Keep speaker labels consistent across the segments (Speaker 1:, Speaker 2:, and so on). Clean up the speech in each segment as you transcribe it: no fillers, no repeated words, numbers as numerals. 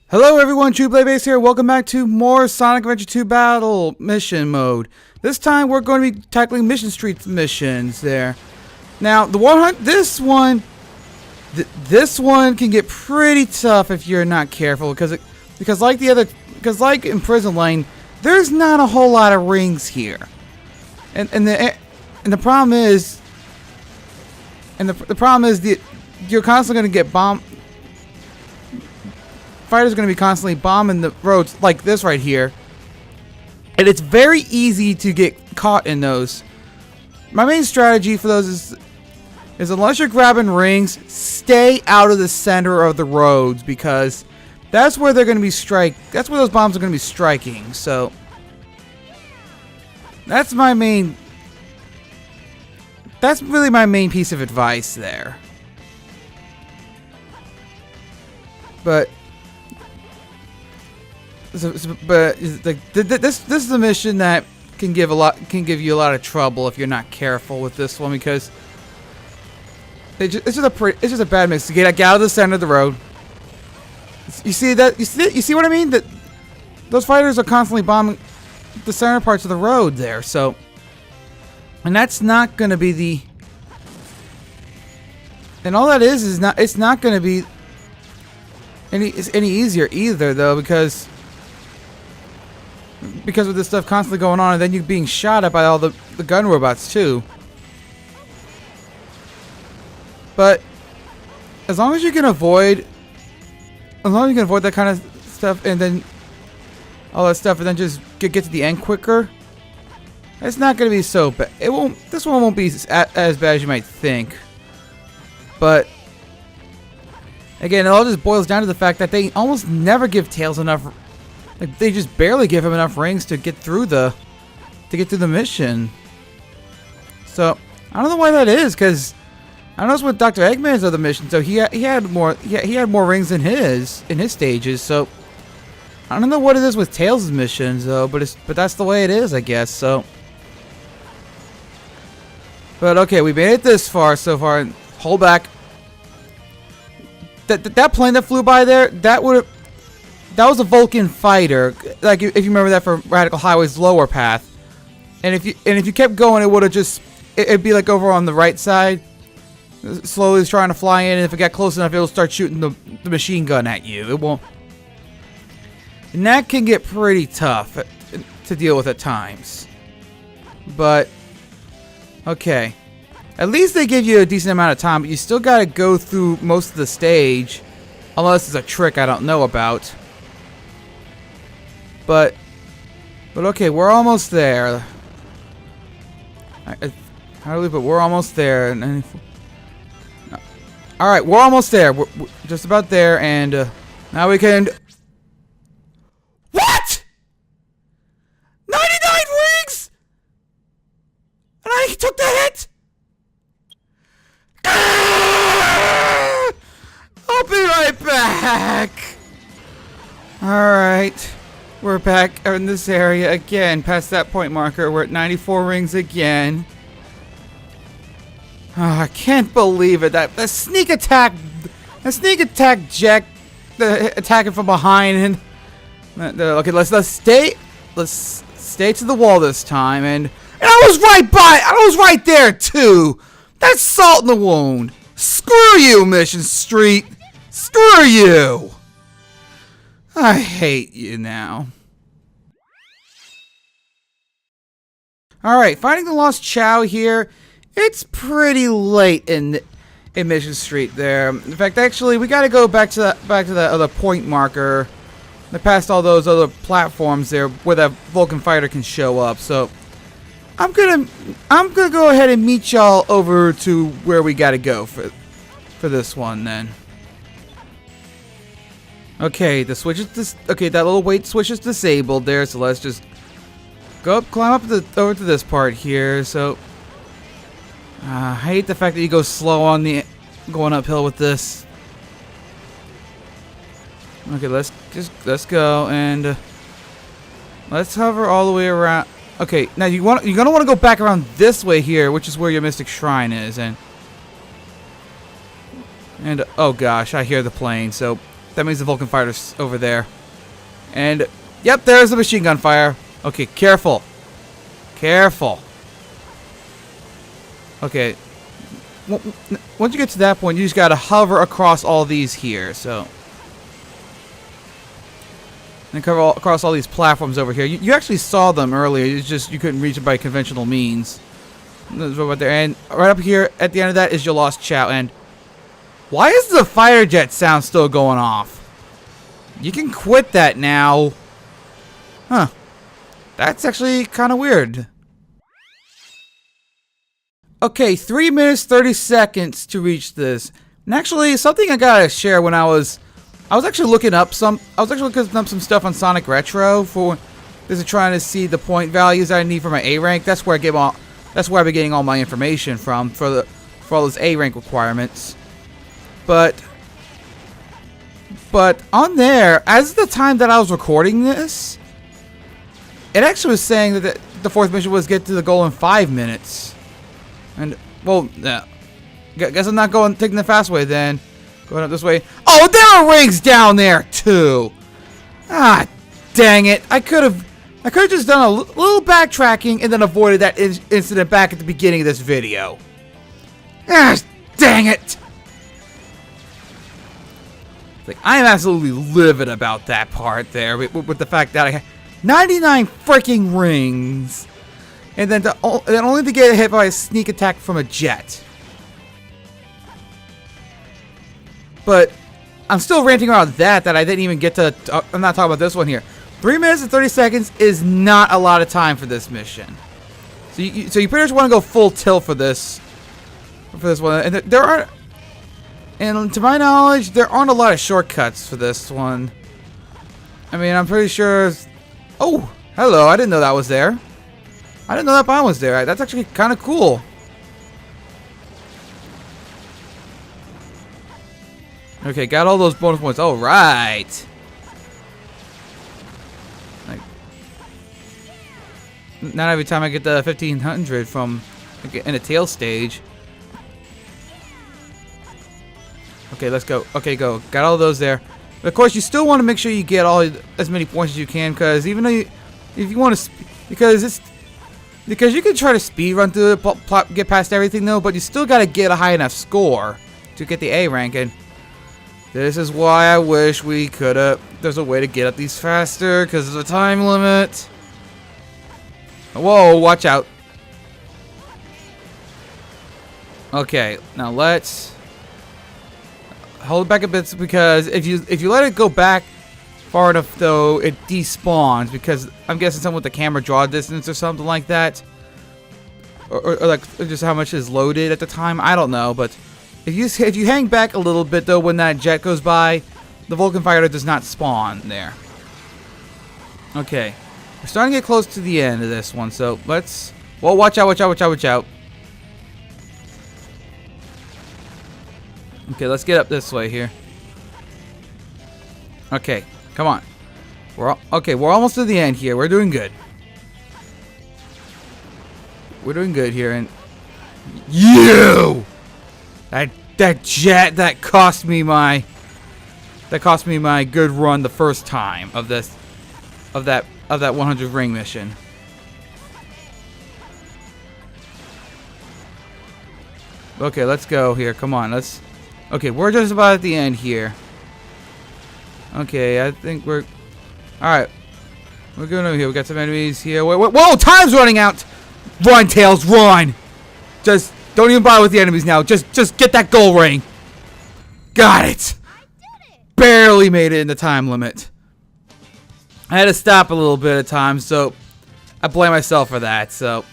Speaker 1: Hello everyone, TrueBlade Base here. Welcome back to more Sonic Adventure 2 Battle Mission Mode. This time we're going to be tackling Mission Street missions there. Now, this one can get pretty tough if you're not careful because like in Prison Lane, there's not a whole lot of rings here. And the problem is you're constantly going to get bombed. Fighters are going to be constantly bombing the roads like this right here. And it's very easy to get caught in those. My main strategy for those is unless you're grabbing rings, stay out of the center of the roads because that's where they're going to be that's where those bombs are going to be striking. So that's really my main piece of advice there. But this is a mission that can give you a lot of trouble if you're not careful with this one because it's just a bad mix to get out of the center of the road. You see what I mean? That those fighters are constantly bombing the center parts of the road there. So, and that's not going to be and all that is not. It's not going to be any easier either though because of this stuff constantly going on and then you being shot at by all the gun robots too. But as long as you can avoid that kind of stuff and then all that stuff and then just get to the end quicker, it's not going to be so bad. This one won't be as bad as you might think. But again, it all just boils down to the fact that they almost never give Tails enough. Like, they just barely give him enough rings to get through the mission. So I don't know why that is, because I noticed with Dr. Eggman's other mission, so he had more rings in his stages. So I don't know what it is with Tails' missions though, but that's the way it is, I guess. So, but okay, we made it this far so far. And hold back. That plane that flew by there, that was a Vulcan fighter. Like if you remember that from Radical Highway's lower path, and if you kept going, it would have it'd be like over on the right side, slowly trying to fly in. And if it got close enough, it'll start shooting the machine gun at you. It won't, and that can get pretty tough to deal with at times. But okay. At least they give you a decent amount of time, but you still gotta go through most of the stage. Unless it's a trick I don't know about. But okay, we're almost there. But we're almost there. Alright, we're almost there. We're just about there, and now we can... What?! 99 rings?! And I took the hit?! I'll be right back. Alright. We're back in this area again. Past that point marker. We're at 94 rings again. Oh, I can't believe it. That sneak attack. The sneak attack Jack. Attacking from behind. And okay, let's stay to the wall this time. And I was right there too. That's salt in the wound. Screw you, Mission Street. Screw you. I hate you now. Alright, finding the lost Chao here. It's pretty late in Mission Street there. In fact, actually, we gotta go back to that other point marker. Past all those other platforms there where that Vulcan fighter can show up. So I'm gonna go ahead and meet y'all over to where we gotta go for this one then. Okay, the switch is that little weight switch is disabled there, so let's just climb up over to this part here. So I hate the fact that you go slow on going uphill with this. Okay, let's go and let's hover all the way around. Okay, now you're gonna want to go back around this way here, which is where your Mystic Shrine is, and oh gosh, I hear the plane. So That means the Vulcan fighter's over there. And, yep, there's the machine gun fire. Okay, careful. Careful. Okay. Once you get to that point, you just gotta hover across all these here, so. And cover across all these platforms over here. You actually saw them earlier, it's just you couldn't reach it by conventional means. Right there. And right up here, at the end of that, is your lost Chao. And why is the fighter jet sound still going off? You can quit that now. Huh. That's actually kind of weird. Okay, 3 minutes 30 seconds to reach this. And actually, something I gotta share when I was actually looking up some stuff on Sonic Retro for this is trying to see the point values I need for my A rank. That's where I've been getting all my information from for all those A rank requirements. But on there, as the time that I was recording this, it actually was saying that the fourth mission was get to the goal in 5 minutes. And, well, yeah. Guess I'm not taking the fast way then. Going up this way. Oh, there are rings down there, too! Ah, dang it. I could have just done a little backtracking and then avoided that incident back at the beginning of this video. Ah, dang it! Like, I am absolutely livid about that part there with the fact that I had 99 freaking rings. And then only to get hit by a sneak attack from a jet. But I'm still ranting about that I didn't even get to. I'm not talking about this one here. 3 minutes and 30 seconds is not a lot of time for this mission. So you pretty much want to go full tilt for this one. And there aren't. And to my knowledge, there aren't a lot of shortcuts for this one. I mean, I'm pretty sure. Oh, hello! I didn't know that was there. I didn't know that bomb was there. That's actually kind of cool. Okay, got all those bonus points. All right. Like, not every time I get the 1500 from in a tail stage. Okay, let's go. Okay, go. Got all those there. But of course, you still want to make sure you get as many points as you can, because even though if you want to, because you can try to speed run through it, get past everything though, but you still got to get a high enough score to get the A rank. And this is why I wish we could have. There's a way to get up these faster because of the time limit. Whoa! Watch out. Okay, now let's hold it back a bit because if you let it go back far enough though, it despawns because I'm guessing something with the camera draw distance or something like that, or like just how much is loaded at the time. I don't know, but if you hang back a little bit though, when that jet goes by, the Vulcan fighter does not spawn there. Okay, we're starting to get close to the end of this one, so let's. Well, watch out! Watch out! Watch out! Watch out! Okay, let's get up this way here. Okay, come on. We're almost to the end here. We're doing good. We're doing good here, and you! That jet that cost me my good run the first time of that 100 ring mission. Okay, let's go here. Come on, let's. Okay, we're just about at the end here. Okay, I think we're. Alright. We're going over here. We got some enemies here. Wait, whoa! Time's running out! Run, Tails, run! Just don't even bother with the enemies now. Just get that gold ring. Got it!
Speaker 2: I did it!
Speaker 1: Barely made it in the time limit. I had to stop a little bit of time, so I blame myself for that, so.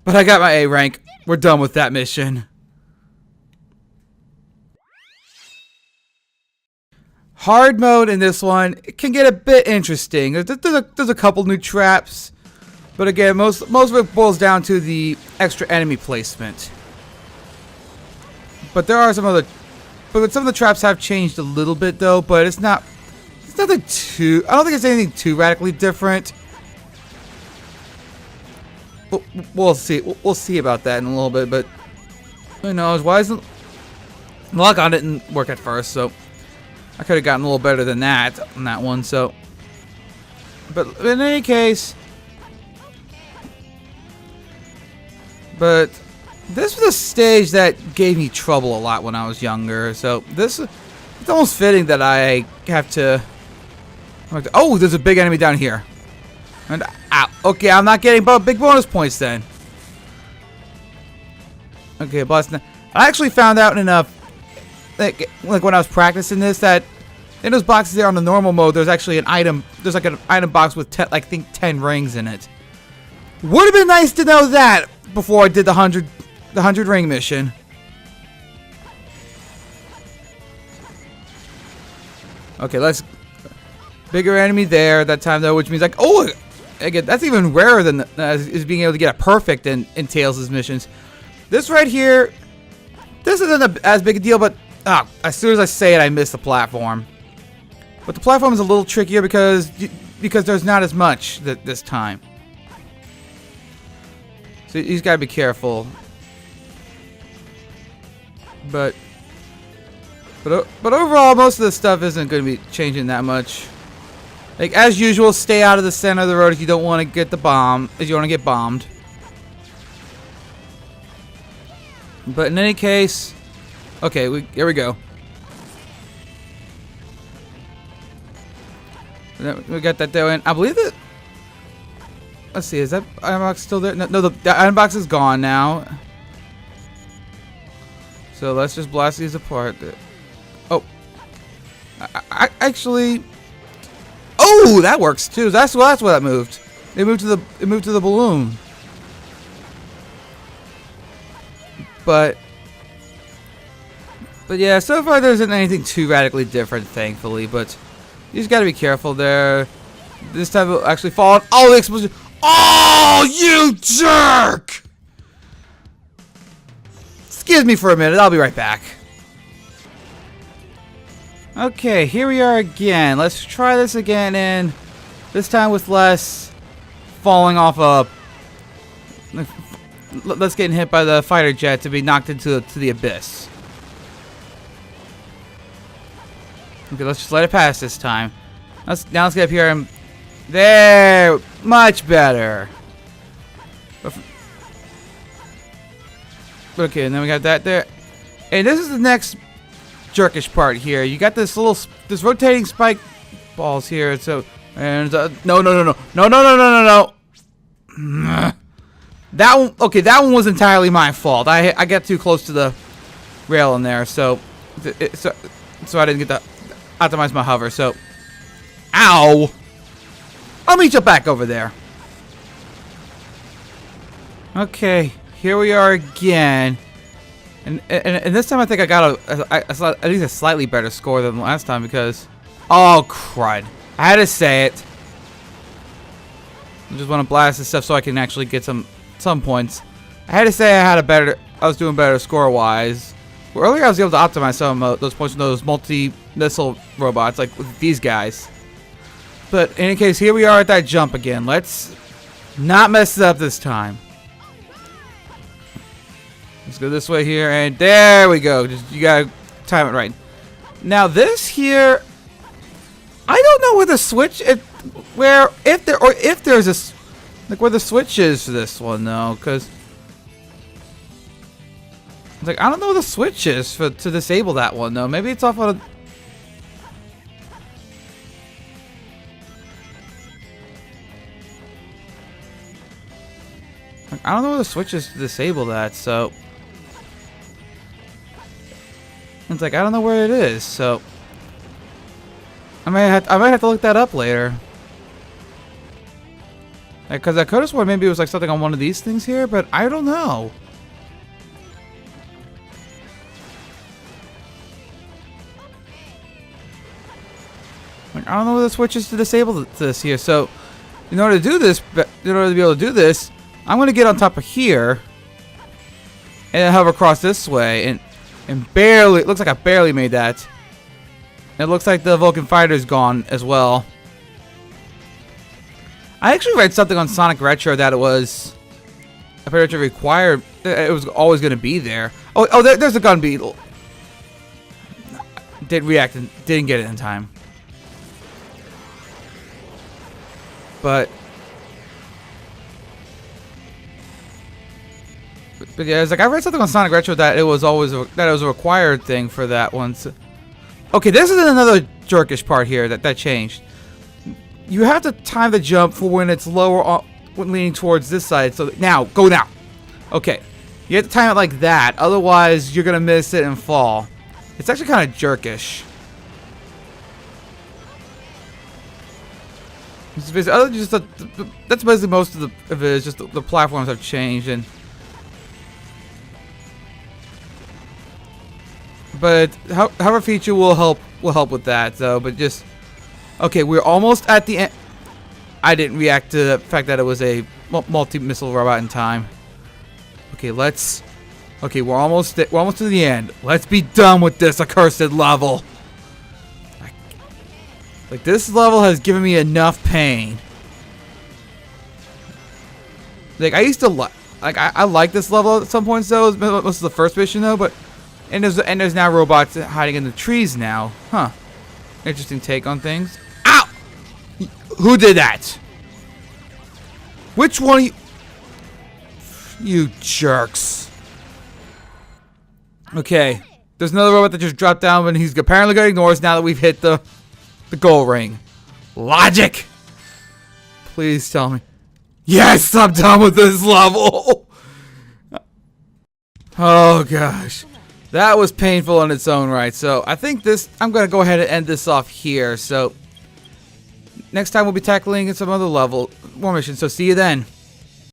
Speaker 1: But I got my A rank. We're done with that mission. Hard mode in this one, it can get a bit interesting. There's a couple new traps, but again, most of it boils down to the extra enemy placement. But there are some of the traps have changed a little bit though. But it's nothing too. I don't think it's anything too radically different. We'll see. We'll see about that in a little bit. But who knows? Why isn't Lock-on didn't work at first, so. I could have gotten a little better than that on that one. So, but in any case, but this was a stage that gave me trouble a lot when I was younger. So it's almost fitting that I have to. Oh, there's a big enemy down here. And okay, I'm not getting big bonus points then. Okay, blast. I actually found out enough, like when I was practicing this, that in those boxes there on the normal mode, there's actually an item. There's like an item box with I think 10 rings in it. Would have been nice to know that before I did the 100 ring mission. Okay, let's. Bigger enemy there that time though, which means like, oh, again, that's even rarer than is being able to get a perfect in Tails' missions. This right here, this isn't as big a deal, but as soon as I say it, I miss the platform. But the platform is a little trickier because there's not as much this time. So you just gotta be careful. But overall, most of the stuff isn't going to be changing that much. Like as usual, stay out of the center of the road if you don't want to get the bomb, if you want to get bombed. But in any case, okay, here we go. We got that there, and I believe that. Let's see, is that iron box still there? No, the iron box is gone now. So let's just blast these apart. Oh, I actually. Oh, that works too. That's why that moved. It moved to the balloon. But yeah, so far there isn't anything too radically different, thankfully. But you just gotta be careful there. This time it'll actually fall on. Oh, the explosion! Oh, you jerk! Excuse me for a minute. I'll be right back. Okay, here we are again. Let's try this again, and this time with less falling off a. Let's get hit by the fighter jet to be knocked into the abyss. Okay, let's just let it pass this time. Now let's get up here and there, much better. Okay, and then we got that there, and this is the next jerkish part here. You got this rotating spike balls here. So and no. That one, okay, that one was entirely my fault. I got too close to the rail in there, so I didn't get to optimize my hover. So, ow! I'll meet you back over there. Okay, here we are again, and this time I think I got at least a slightly better score than last time because, oh crud! I had to say it. I just want to blast this stuff so I can actually get some points. I had to say I was doing better score-wise. Well, earlier I was able to optimize some of those points with those multi-missile robots, like with these guys. But in any case, here we are at that jump again. Let's not mess it up this time. Let's go this way here, and there we go. You gotta time it right. Now this here, I don't know where the switch, if there's a. Like where the switch is for this one though, because like I don't know where the switch is to disable that one though. Maybe it's off on a. Like, I don't know where the switch is to disable that, so it's like I don't know where it is, so I might have to look that up later. Because I could have sworn maybe it was like something on one of these things here, but I don't know. Like, I don't know where the switch is to disable this here. So, in order to do this, in order to be able to do this, I'm going to get on top of here and hover across this way, and barely. It looks like I barely made that. And it looks like the Vulcan fighter's gone as well. I actually read something on Sonic Retro that it was a pretty much required. It was always going to be there. Oh, there's a gun beetle. didn't react and didn't get it in time. But yeah, it's like I read something on Sonic Retro that it was always that it was a required thing for that one. So, okay, this is another jerkish part here that changed. You have to time the jump for when it's lower, when leaning towards this side. So now, go now. Okay, you have to time it like that, otherwise you're gonna miss it and fall. It's actually kind of jerkish. It's basically, that's basically most of it. Is just the platforms have changed, but however feature will help with that though. But just okay, we're almost at the end. I didn't react to the fact that it was a multi-missile robot in time. Okay, okay, we're almost to the end. Let's be done with this accursed level. Like, this level has given me enough pain. Like, I used to I like this level at some points though. This was the first mission though, but and there's now robots hiding in the trees now. Huh. Interesting take on things. Ow! Who did that? Which one of you? You jerks. Okay. There's another robot that just dropped down, but he's apparently going to ignore us now that we've hit the goal ring. Logic! Please tell me. Yes, I'm done with this level! Oh gosh. That was painful in its own right. So I think I'm going to go ahead and end this off here. So next time we'll be tackling some other level, more missions. So see you then.